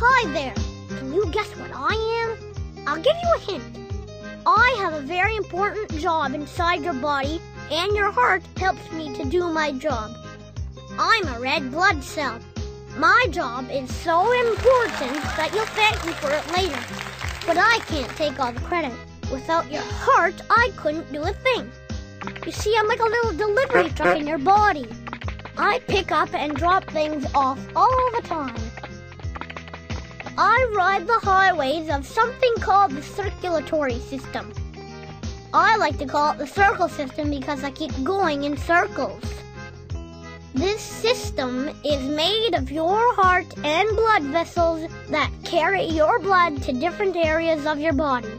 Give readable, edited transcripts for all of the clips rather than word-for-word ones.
Hi there! Can you guess what I am? I'll give you a hint. I have a very important job inside your body, and your heart helps me to do my job. I'm a red blood cell. My job is so important that you'll thank me for it later. But I can't take all the credit. Without your heart, I couldn't do a thing. You see, I'm like a little delivery truck in your body. I pick up and drop things off all the time. I ride the highways of something called the circulatory system. I like to call it the circle system because I keep going in circles. This system is made of your heart and blood vessels that carry your blood to different areas of your body.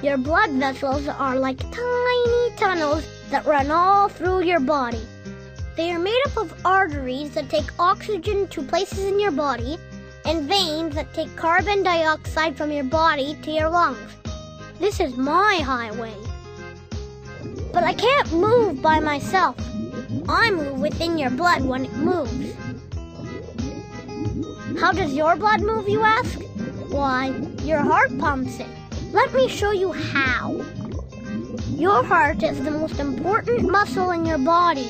Your blood vessels are like tiny tunnels that run all through your body. They are made up of arteries that take oxygen to places in your body and veins that take carbon dioxide from your body to your lungs. This is my highway. But I can't move by myself. I move within your blood when it moves. How does your blood move, you ask? Why, your heart pumps it. Let me show you how. Your heart is the most important muscle in your body.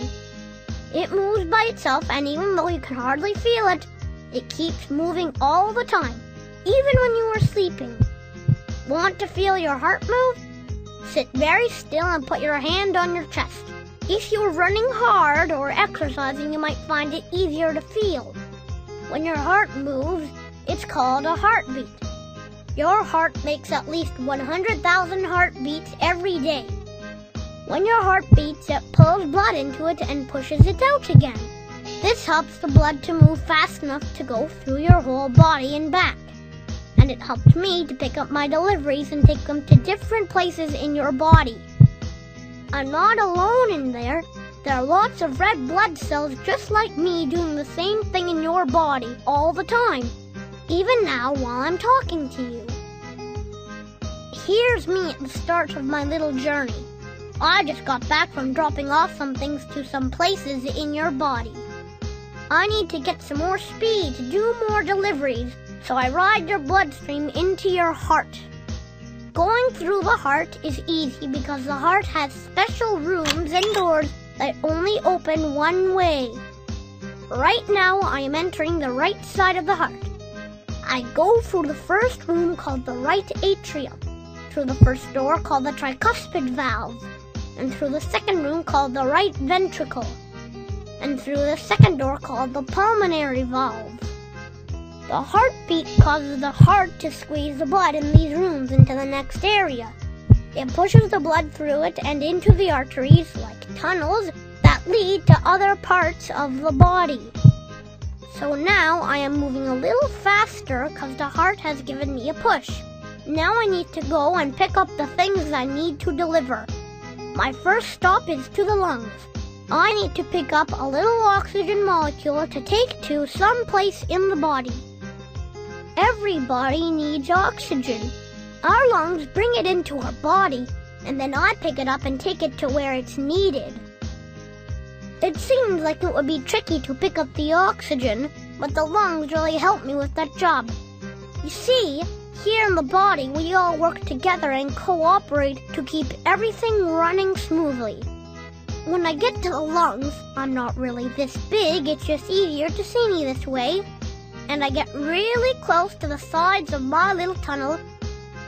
It moves by itself, and even though you can hardly feel it, it keeps moving all the time, even when you are sleeping. Want to feel your heart move? Sit very still and put your hand on your chest. If you are running hard or exercising, you might find it easier to feel. When your heart moves, it's called a heartbeat. Your heart makes at least 100,000 heartbeats every day. When your heart beats, it pulls blood into it and pushes it out again. This helps the blood to move fast enough to go through your whole body and back. And it helps me to pick up my deliveries and take them to different places in your body. I'm not alone in there. There are lots of red blood cells just like me doing the same thing in your body all the time, even now while I'm talking to you. Here's me at the start of my little journey. I just got back from dropping off some things to some places in your body. I need to get some more speed to do more deliveries, so I ride your bloodstream into your heart. Going through the heart is easy because the heart has special rooms and doors that only open one way. Right now, I am entering the right side of the heart. I go through the first room called the right atrium, through the first door called the tricuspid valve, and through the second room called the right ventricle, and through the second door called the pulmonary valve. The heartbeat causes the heart to squeeze the blood in these rooms into the next area. It pushes the blood through it and into the arteries like tunnels that lead to other parts of the body. So now I am moving a little faster because the heart has given me a push. Now I need to go and pick up the things I need to deliver. My first stop is to the lungs. I need to pick up a little oxygen molecule to take to some place in the body. Everybody needs oxygen. Our lungs bring it into our body, and then I pick it up and take it to where it's needed. It seems like it would be tricky to pick up the oxygen, but the lungs really help me with that job. You see, here in the body, we all work together and cooperate to keep everything running smoothly. When I get to the lungs, I'm not really this big, it's just easier to see me this way. And I get really close to the sides of my little tunnel.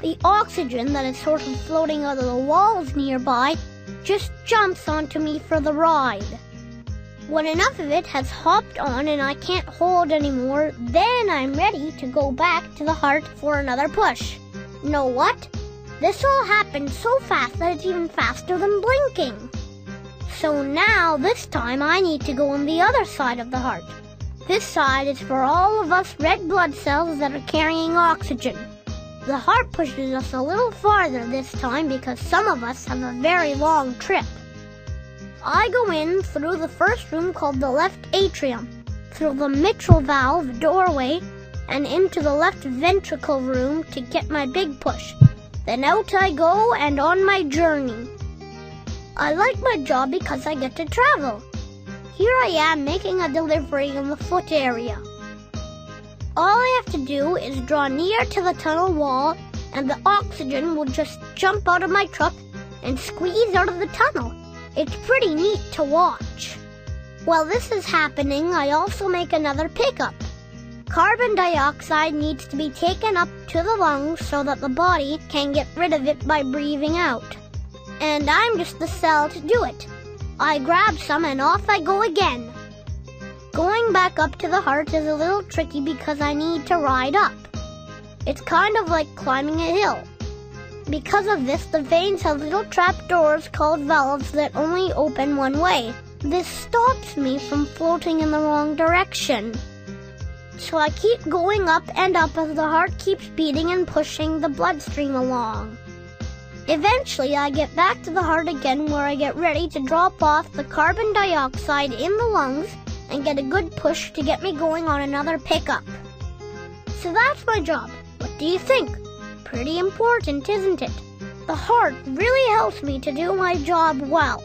The oxygen that is sort of floating out of the walls nearby just jumps onto me for the ride. When enough of it has hopped on and I can't hold anymore, then I'm ready to go back to the heart for another push. Know what? This all happened so fast that it's even faster than blinking. So now, this time, I need to go on the other side of the heart. This side is for all of us red blood cells that are carrying oxygen. The heart pushes us a little farther this time because some of us have a very long trip. I go in through the first room called the left atrium, through the mitral valve doorway, and into the left ventricle room to get my big push. Then out I go and on my journey. I like my job because I get to travel. Here I am making a delivery in the foot area. All I have to do is draw near to the tunnel wall, and the oxygen will just jump out of my truck and squeeze out of the tunnel. It's pretty neat to watch. While this is happening, I also make another pickup. Carbon dioxide needs to be taken up to the lungs so that the body can get rid of it by breathing out. And I'm just the cell to do it. I grab some and off I go again. Going back up to the heart is a little tricky because I need to ride up. It's kind of like climbing a hill. Because of this, the veins have little trapdoors called valves that only open one way. This stops me from floating in the wrong direction. So I keep going up and up as the heart keeps beating and pushing the bloodstream along. Eventually, I get back to the heart again where I get ready to drop off the carbon dioxide in the lungs and get a good push to get me going on another pickup. So that's my job. What do you think? Pretty important, isn't it? The heart really helps me to do my job well.